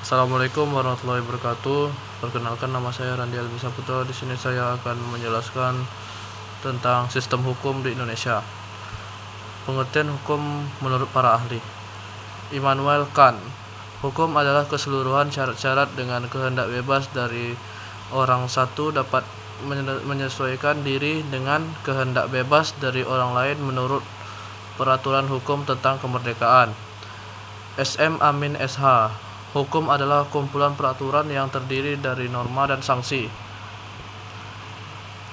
Assalamualaikum warahmatullahi wabarakatuh. Perkenalkan, nama saya Randi Albi Saputra. Di sini saya akan menjelaskan tentang sistem hukum di Indonesia. Pengertian hukum menurut para ahli. Immanuel Kant. Hukum adalah keseluruhan syarat-syarat dengan kehendak bebas dari orang satu dapat menyesuaikan diri dengan kehendak bebas dari orang lain menurut peraturan hukum tentang kemerdekaan. SM Amin SH. Hukum adalah kumpulan peraturan yang terdiri dari norma dan sanksi.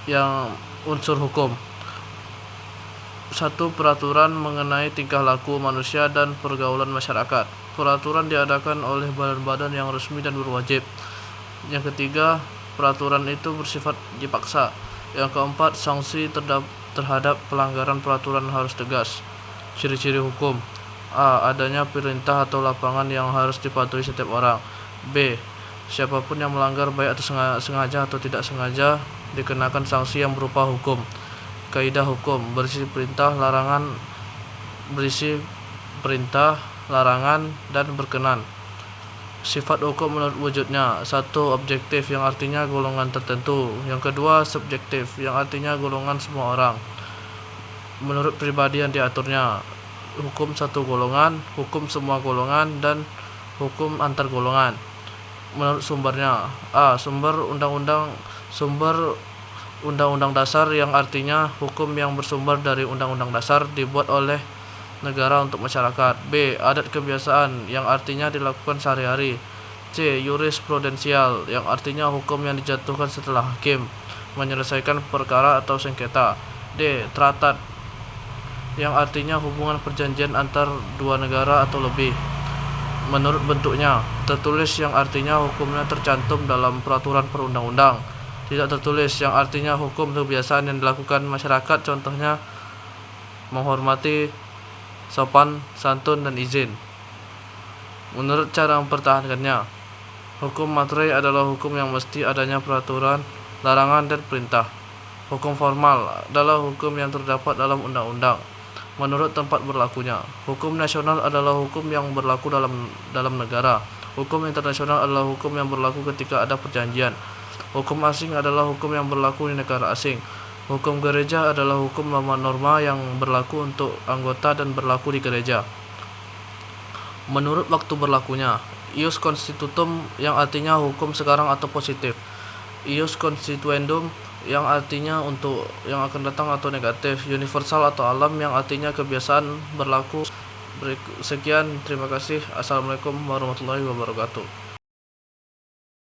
Yang unsur hukum: 1. Peraturan mengenai tingkah laku manusia dan pergaulan masyarakat. Peraturan diadakan oleh badan-badan yang resmi dan berwajib. Yang ketiga, peraturan itu bersifat dipaksa. Yang keempat, sanksi terhadap pelanggaran peraturan harus tegas. Ciri-ciri hukum: A. Adanya perintah atau lapangan yang harus dipatuhi setiap orang. B. Siapapun yang melanggar baik atau sengaja atau tidak sengaja dikenakan sanksi yang berupa hukum. Kaidah hukum: berisi perintah, larangan, dan berkenan. Sifat hukum menurut wujudnya: 1. Objektif, yang artinya golongan tertentu. Yang kedua, subjektif, yang artinya golongan semua orang. Menurut pribadi yang diaturnya: hukum satu golongan, hukum semua golongan, dan hukum antar golongan. Menurut sumbernya: A. Sumber Undang-Undang Dasar, yang artinya hukum yang bersumber dari Undang-Undang Dasar dibuat oleh negara untuk masyarakat. B. Adat kebiasaan, yang artinya dilakukan sehari-hari. C. Jurisprudensial, yang artinya hukum yang dijatuhkan setelah hakim menyelesaikan perkara atau sengketa. D. Traktat, yang artinya hubungan perjanjian antar dua negara atau lebih. Menurut bentuknya: tertulis, yang artinya hukumnya tercantum dalam peraturan perundang-undang. Tidak tertulis, yang artinya hukum kebiasaan yang dilakukan masyarakat, contohnya menghormati, sopan santun, dan izin. Menurut cara mempertahankannya: hukum materai adalah hukum yang mesti adanya peraturan, larangan, dan perintah. Hukum formal adalah hukum yang terdapat dalam undang-undang. Menurut tempat berlakunya: hukum nasional adalah hukum yang berlaku dalam negara. Hukum internasional adalah hukum yang berlaku ketika ada perjanjian. Hukum asing adalah hukum yang berlaku di negara asing. Hukum gereja adalah hukum norma-norma yang berlaku untuk anggota dan berlaku di gereja. Menurut waktu berlakunya: ius constitutum, yang artinya hukum sekarang atau positif. Ius constituendum, yang artinya untuk yang akan datang atau negatif. Universal atau alam, yang artinya kebiasaan berlaku. Sekian, terima kasih. Assalamualaikum warahmatullahi wabarakatuh.